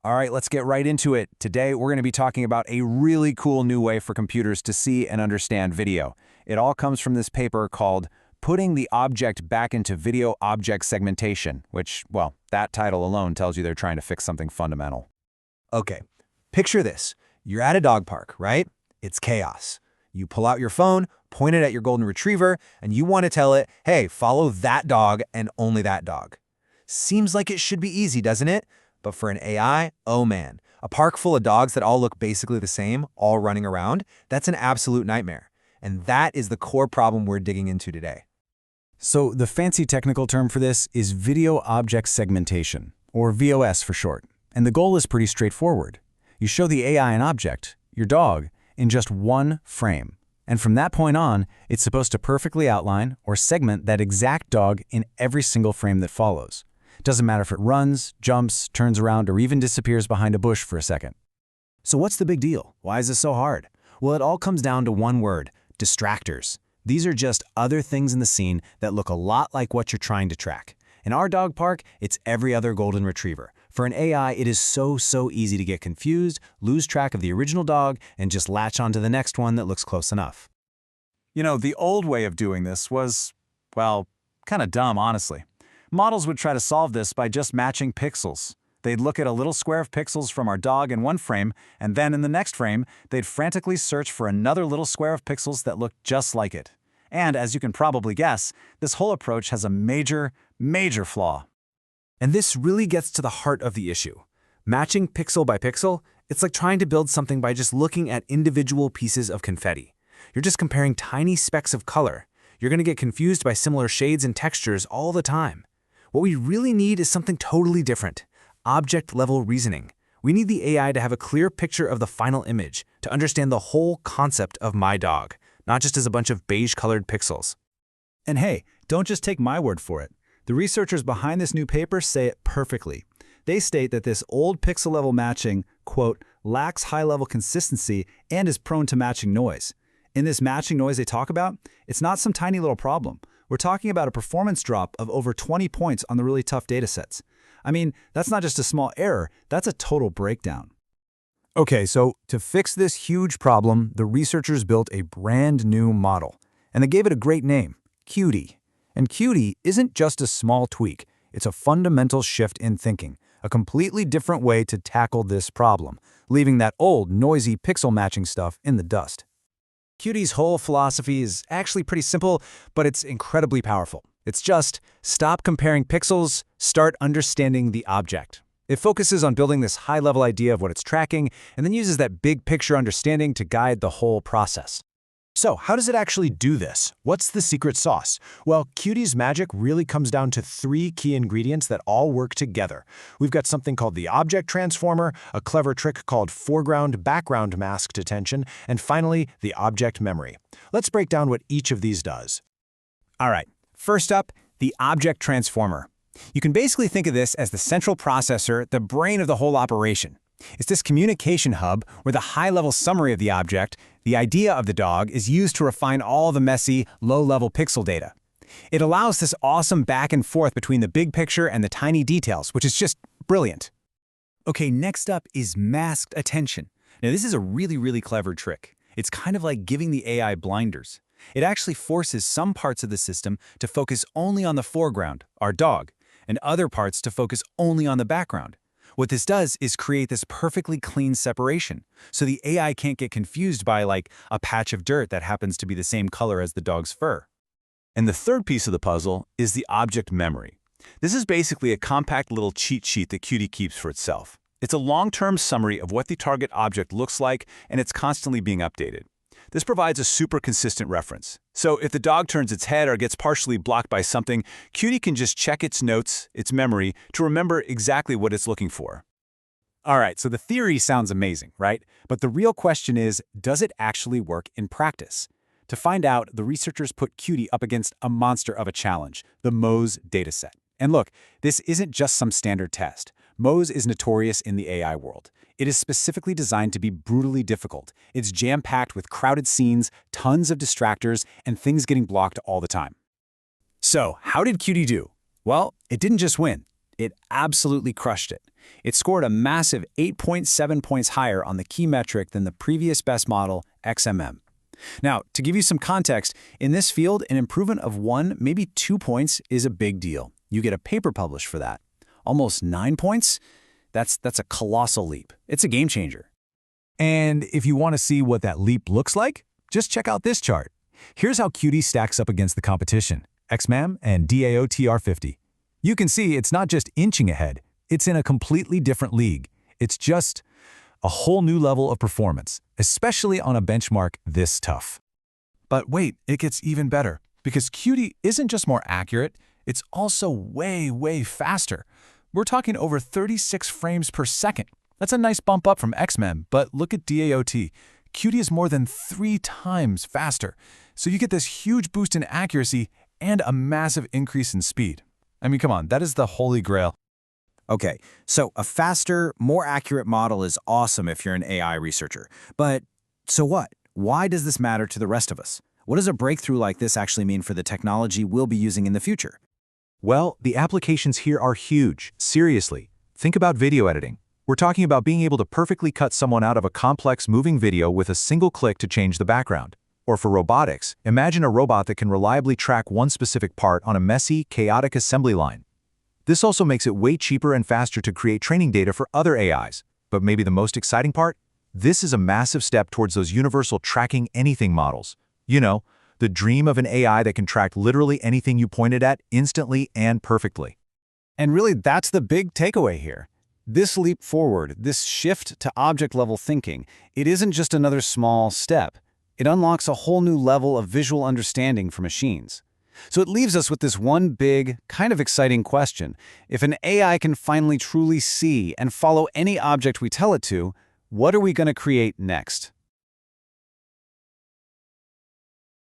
All right, let's get right into it. Today, we're going to be talking about a really cool new way for computers to see and understand video. It all comes from this paper called Putting the Object Back into Video Object Segmentation, which, well, that title alone tells you they're trying to fix something fundamental. Okay, picture this. You're at a dog park, right? It's chaos. You pull out your phone, point it at your golden retriever, and you want to tell it, hey, follow that dog and only that dog. Seems like it should be easy, doesn't it? But for an AI, oh man, a park full of dogs that all look basically the same, all running around, that's an absolute nightmare. And that is the core problem we're digging into today. So the fancy technical term for this is Video Object Segmentation, or VOS for short. And the goal is pretty straightforward. You show the AI an object, your dog, in just one frame. And from that point on, it's supposed to perfectly outline or segment that exact dog in every single frame that follows. Doesn't matter if it runs, jumps, turns around, or even disappears behind a bush for a second. So what's the big deal? Why is this so hard? Well, it all comes down to one word: distractors. These are just other things in the scene that look a lot like what you're trying to track. In our dog park, it's every other golden retriever. For an AI, it is so easy to get confused, lose track of the original dog, and just latch onto the next one that looks close enough. You know, the old way of doing this was, well, kind of dumb, honestly. Models would try to solve this by just matching pixels. They'd look at a little square of pixels from our dog in one frame, and then in the next frame, they'd frantically search for another little square of pixels that looked just like it. And as you can probably guess, this whole approach has a major flaw. And this really gets to the heart of the issue. Matching pixel by pixel, it's like trying to build something by just looking at individual pieces of confetti. You're just comparing tiny specks of color. You're going to get confused by similar shades and textures all the time. What we really need is something totally different: object-level reasoning. We need the AI to have a clear picture of the final image, to understand the whole concept of my dog, not just as a bunch of beige-colored pixels. And hey, don't just take my word for it. The researchers behind this new paper say it perfectly. They state that this old pixel-level matching, quote, lacks high-level consistency and is prone to matching noise. In this matching noise they talk about, it's not some tiny little problem. We're talking about a performance drop of over 20 points on the really tough datasets. I mean, that's not just a small error, that's a total breakdown. Okay, so to fix this huge problem, the researchers built a brand new model. And they gave it a great name: Cutie. And Cutie isn't just a small tweak, it's a fundamental shift in thinking, a completely different way to tackle this problem, leaving that old, noisy pixel matching stuff in the dust. Cutie's whole philosophy is actually pretty simple, but it's incredibly powerful. It's just stop comparing pixels, start understanding the object. It focuses on building this high-level idea of what it's tracking, and then uses that big picture understanding to guide the whole process. So, how does it actually do this? What's the secret sauce? Well, Cutie's magic really comes down to three key ingredients that all work together. We've got something called the object transformer, a clever trick called foreground-background mask detection, and finally, the object memory. Let's break down what each of these does. All right, first up, the object transformer. You can basically think of this as the central processor, the brain of the whole operation. It's this communication hub where the high-level summary of the object, the idea of the dog, is used to refine all the messy, low-level pixel data. It allows this awesome back and forth between the big picture and the tiny details, which is just brilliant. Okay, next up is masked attention. Now this is a really clever trick. It's kind of like giving the AI blinders. It actually forces some parts of the system to focus only on the foreground, our dog, and other parts to focus only on the background. What this does is create this perfectly clean separation, so the AI can't get confused by, like, a patch of dirt that happens to be the same color as the dog's fur. And the third piece of the puzzle is the object memory. This is basically a compact little cheat sheet that Cutie keeps for itself. It's a long-term summary of what the target object looks like, and it's constantly being updated. This provides a super consistent reference. So if the dog turns its head or gets partially blocked by something, Cutie can just check its notes, its memory, to remember exactly what it's looking for. All right, so the theory sounds amazing, right? But the real question is, does it actually work in practice? To find out, the researchers put Cutie up against a monster of a challenge, the Mose dataset. And look, this isn't just some standard test. Mose is notorious in the AI world. It is specifically designed to be brutally difficult. It's jam-packed with crowded scenes, tons of distractors, and things getting blocked all the time. So, how did Cutie do? Well, it didn't just win. It absolutely crushed it. It scored a massive 8.7 points higher on the key metric than the previous best model, XMM. Now, to give you some context, in this field, an improvement of 1, maybe 2 points is a big deal. You get a paper published for that. Almost 9 points? That's a colossal leap. It's a game changer. And if you want to see what that leap looks like, just check out this chart. Here's how Cutie stacks up against the competition, XMM and DAO-TR50. You can see it's not just inching ahead, it's in a completely different league. It's just a whole new level of performance, especially on a benchmark this tough. But wait, it gets even better, because Cutie isn't just more accurate, it's also way, way faster. We're talking over 36 frames per second. That's a nice bump up from XMM, but look at DAOT. Cutie is more than 3 times faster. So you get this huge boost in accuracy and a massive increase in speed. I mean, come on, that is the holy grail. Okay, so a faster, more accurate model is awesome if you're an AI researcher. But so what? Why does this matter to the rest of us? What does a breakthrough like this actually mean for the technology we'll be using in the future? Well, the applications here are huge. Seriously, think about video editing. We're talking about being able to perfectly cut someone out of a complex moving video with a single click to change the background. Or for robotics, imagine a robot that can reliably track one specific part on a messy, chaotic assembly line. This also makes it way cheaper and faster to create training data for other AIs. But maybe the most exciting part? This is a massive step towards those universal tracking anything models. You know, the dream of an AI that can track literally anything you pointed at instantly and perfectly. And really, that's the big takeaway here. This leap forward, this shift to object-level thinking, it isn't just another small step. It unlocks a whole new level of visual understanding for machines. So it leaves us with this one big, kind of exciting question. If an AI can finally truly see and follow any object we tell it to, what are we going to create next?